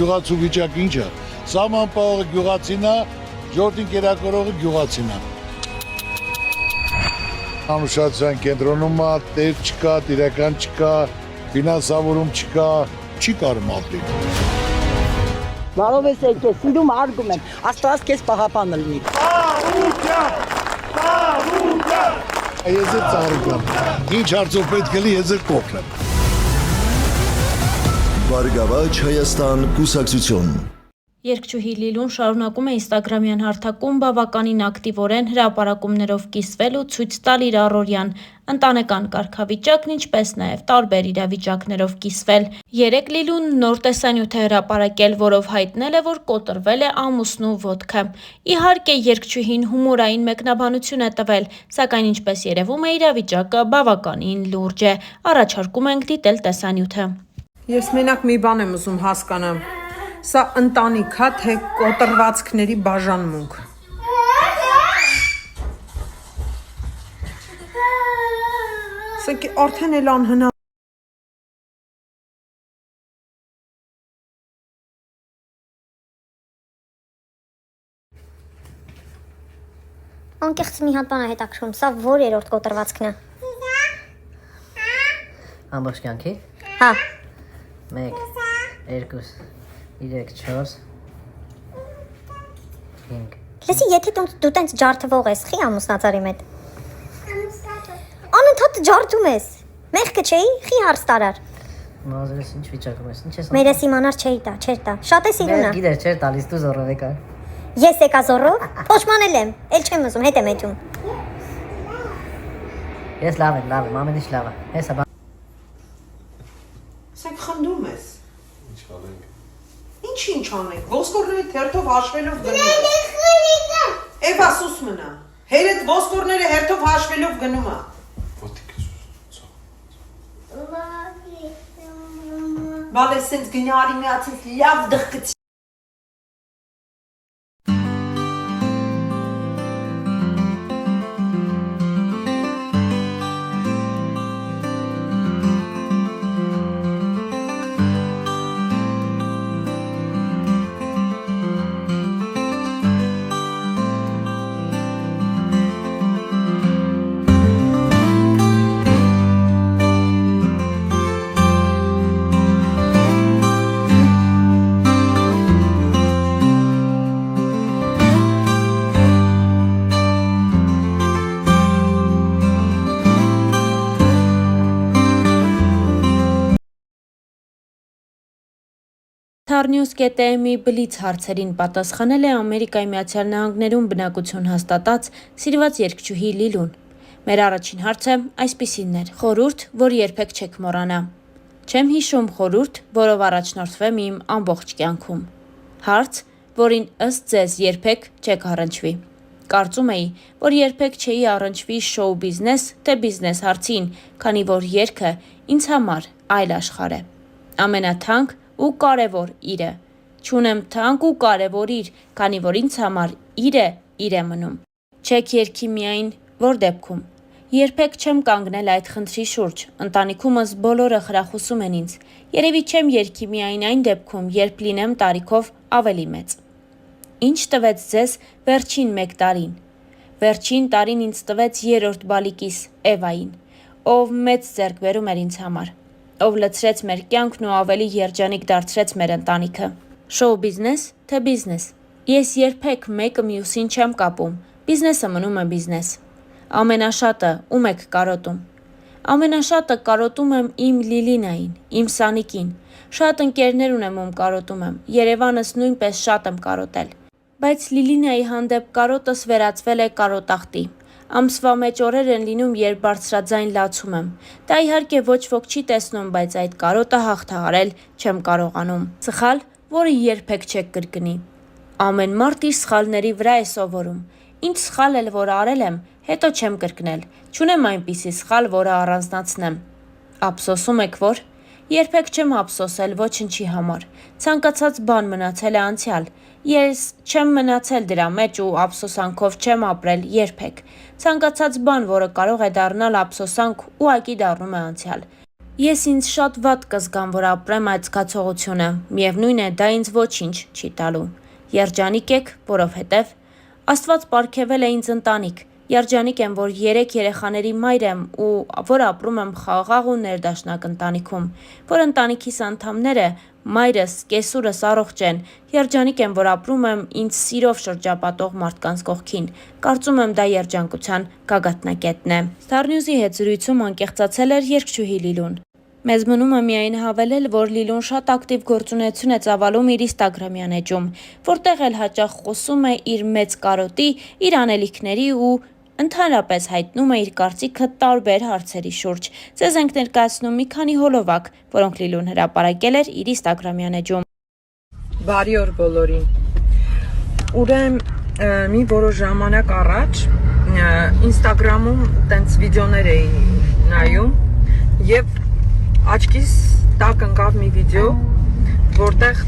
գյուղացու վիճակը ինչ է։ Սահմանապահողը գյուղացին է, ժողովրդին կերակրողը գյուղացին է։ Անուշացիան կենտրոնում է, տեղ չկա, տիրական չկա, ֆինանսավորում չկա, չի կարում ապրել։ Բարով ես եկել, սիրում արգում եմ, Աստված քեզ պահապանը լինի։ Ես է ծառուկամ, ինչ հարցով պետք է լի, ես է կողնեմ։ Բարգավաճ Հայաստան կուսակցություն։ Երգչուհի Լիլուն շարունակում է ինստագրամյան հարթակում բավականին ակտիվորեն հրապարակումներով կիսվել ու ցույց տալ իր առօրյան ընտանեկան կարգավիճակն, ինչպես նաև տարբեր իրավիճակներով կիսվել։ Երեկ Լիլուն նոր տեսանյութ է հրապարակել, որով հայտնել է, որ կոտրվել է ամուսնու ոտքը։ Իհարկե, երգչուհին հումորային մեկնաբանություն է տվել, սակայն ինչպես երևում է, իրավիճակը բավականին լուրջ է։ Առաջարկում ենք դիտել տեսանյութը։ Ես մենակ մի բան եմ ուզում հասկանամ։ Սա ընտանիք է, թե կոտրվածքների բաժանմունք։ Սա արդեն էլ անհնար։ Անկեղծ մի հատ բան է հետաքրքրում, սա որ երրորդ կոտրվածքն է։ Ամբողջ կյանքի։ Հա։ 1 2 3 4 5 Լսի, եթե դու տենց ջարդվող ես, խի ամուսնացարի մետ։ Անընդհատ ջարդում ես։ Մեղքը չէի, խի հարց տարար։ Մազերս ինչ վիճակում ես, ինչ ես։ Մերես իմանար չէի տա, չէր տա։ Շատ է սիրուն է։ Գիտես, չէր տալիս դու զորով եկա։ Ես եկա զորով, փոշմանել եմ, էլ չեմ ուզում, հետ եմ եթում։ Ես լավ եմ, ամեն ինչ լավ է։ Հեսա բա։ Սենք խնդում ես։ Ինչ անենք։ Ինչ անենք, ոսկորների թերթով հաշվելով գնում է։ Էվա սուս մնա, հերետ ոսկորները հերթով հաշվելով գնում է։ Բալ ես սենց գնյարի միացից լավ դղկից։ Թարնյուս.am-ի բլից հարցերին պատասխանել է Ամերիկայի Միացյալ Նահանգներում բնակություն հաստատած սիրված երգչուհի Լիլուն։ Մեր առաջին հարցը այսպիսին էր. խորհուրդ, որ երբեք չեք մոռանա։ Չեմ հիշում խորհուրդ, որով առաջնորդվեմ իմ ամբողջ կյանքում։ Հարց, որին ըստ ձեզ երբեք չեք առնչվի։ Կարծում էի, որ երբեք չէի առնչվի շոու բիզնես, թե բիզնես հարցին, քանի որ երգը ինձ համար այլ աշխարհ է։ Ամենաթանկ ու կարևոր իրը։ Չունեմ թանկ ու կարևոր իր, քանի որ ինձ համար իր է մնում։ Չեք երգի միայն որ դեպքում։ Երբեք չեմ կանգնել այդ խնդրի շուրջ, ընտանիքումս բոլորը խրախուսում են ինձ։ Երևի չեմ երգի միայն այն դեպքում, երբ լինեմ տարիքով ավելի մեծ։ Ինչ տվեց ձեզ վերջին 1 տարին։ Վերջին տարին ինձ տվեց 3-րդ բալիկիս Էվային, ով մեծ ձեռքբերում էր ինձ համար, ով լցրեց մեր կյանքն ու ավելի երջանիկ դարձրեց մեր ընտանիքը։ Շոու բիզնես, թե բիզնես։ Ես երբեք մեկը մյուսին չեմ կապում, բիզնեսը մնում է բիզնես։ Ամենաշատը ում եք կարոտում։ Ամենաշատը կարոտում եմ իմ Լիլինային, իմ Սանիկին։ Շատ ընկերներ ունեմ, ում կարոտում եմ, Երևանս նույնպես շատ եմ կարոտել։ Բայց Լիլինայի հանդեպ կարոտս վերածվել է կարոտախտի։ Ամսվա մեջ օրեր են լինում, երբ բարձրաձայն լացում եմ։ Դա իհարկե ոչ ոք չի տեսնում, բայց այդ կարոտը հաղթահարել չեմ կարողանում։ Սխալ, որը երբեք չեք կրկնի։ Ամեն մարդ իր սխալների վրա է սովորում։ Ինչ սխալ էլ որ արել եմ, հետո չեմ կրկնել։ Չունեմ այնպիսի սխալ, որը առանձնացնեմ։ Ափսոսում եք որ։ Երբեք չեմ ափսոսել ոչնչի համար։ Ցանկացած բան մնացել է անցյալ։ Ես չեմ մնացել դրա մեջ ու ափսոսանքով չեմ ապրել երբեք։ Ցանկացած բան, որը կարող է դառնալ ափսոսանք, ուղղակի դառնում է անցյալ։ Ես ինձ շատ վատ կզգամ, որ ապրեմ այդ զգացողությունը, միևնույն է, դա ինձ ոչինչ չի տալու։ Երջանիկ եք, որովհետև Աստված պարգևել է ինձ ընտանիք։ Երջանիկ եմ, որ 3 երեխաների մայր եմ ու որ ապրում եմ խաղաղ ու ներդաշնակ ընտանիքում, որ ընտանիքիս անդամները, մայրս, կեսուրս առողջ են։ Երջանիկ եմ, որ ապրում եմ ինձ սիրով շրջապատող մարդկանց կողքին։ Կարծում եմ դա երջանկության գագաթնակետն է։ Star News-ի հետ զրույցում անկեղծացել էր երգչուհի Լիլուն։ Մեզ մնում է միայն հավելել, որ Լիլուն շատ ակտիվ գործունեություն է ծավալում իր Instagram-յան էջում, որտեղ էլ հաճախ խոսում է իր մեծ կարոտի, իր անելիքների ու ընդհանրապես հայտնում է իր կարծիքը տարբեր հարցերի շուրջ։ Ձեզ ենք ներկայացնում մի քանի հոլովակ, որոնք Լիլուն հրապարակել էր իր Instagram-յան էջում։ Բարի օր բոլորին։ Ուրեմն մի որոշ ժամանակ առաջ Instagram-ում տենց վիդեոներ էի նայում եւ աչքիս տակ ընկավ մի վիդեո, որտեղ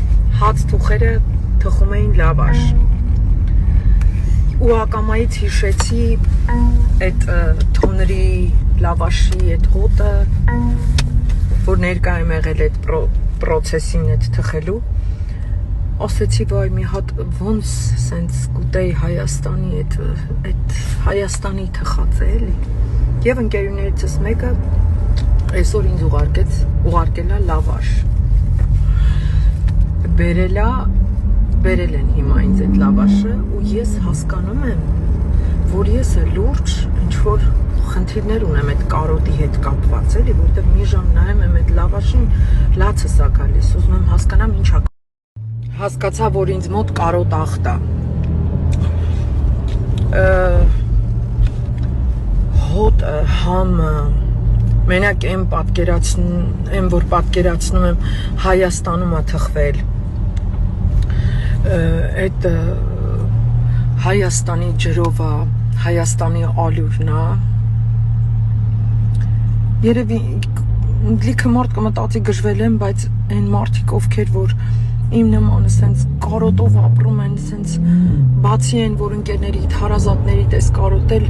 հաց թուխերը թխում էին լավաշ։ Ու ակամայից հիշեցի այդ թոների լավաշի այդ հոտը, որ ներկա եմ եղել այդ պրոցեսին այդ թխելու։ Ասեցի, վայ, մի հատ ոնց սենց կուտեի Հայաստանի այդ Հայաստանի թխած է էլի։ Եվ ընկերուներիցս մեկը այսօր ինձ ուղարկելա լավաշ։ Բերել են հիմա ինձ այդ լավաշը ու ես հասկանում եմ, որ ես լուրջ ինչ-որ խնդիրներ ունեմ այդ կարոտի հետ կապված, էլի, որտեղ մի ժամ նայում եմ այդ լավաշին, լացս ա գալիս, ուզում եմ հասկանամ ինչ ա։ Հասկացա, որ ինձ մոտ կարոտ ախտ ա։ Հոտը, համը, մենակ եմ որ պատկերացնում եմ Հայաստանում ա թխվել, այդ Հայաստանի ջրով ա, Հայաստանի ալյուրն ա, երևի լիքը մարդ կմտածի գժվել եմ, բայց այն մարդիկ ովքեր, որ իմ նմանը սենց կարոտով ապրում են, սենց բացի են, որ ընկերներիդ, հարազատներիդ ես կարոտել,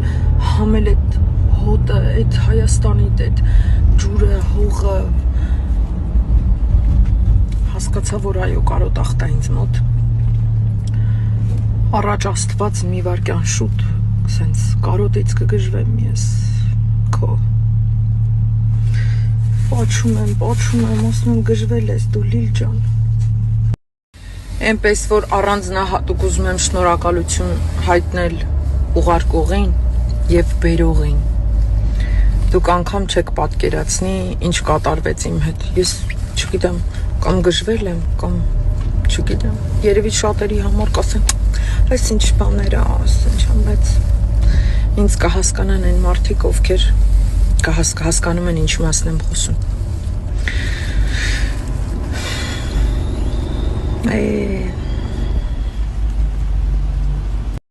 համել այդ հոտը, այդ Հայաստանիդ, այդ ջուրը, հողը, հասկացա, որ այո, կարոտ ախտ ա ինձ մոտ։ Առաջ Աստված մի վարկյան շուտ, սենց կարոտից կգժվեմ ես, քո։ Պաչում եմ, ասում եմ գժվել ես դու Լիլ ջան։ Էնպես որ առանձնահատուկ ուզում եմ շնորհակալություն հայտնել ուղարկողին եւ բերողին։ Դուք անգամ չեք պատկերացնի ինչ կատարվեց իմ հետ։ Ես չգիտեմ, կամ գժվել եմ, կամ չգիտեմ։ Երևի շատերի համար կասեն, այս ինչ բաներ ա, բայց ինձ կհասկանան այն մարդիկ, ովքեր կհասկանում են ինչ մասն եմ խոսում։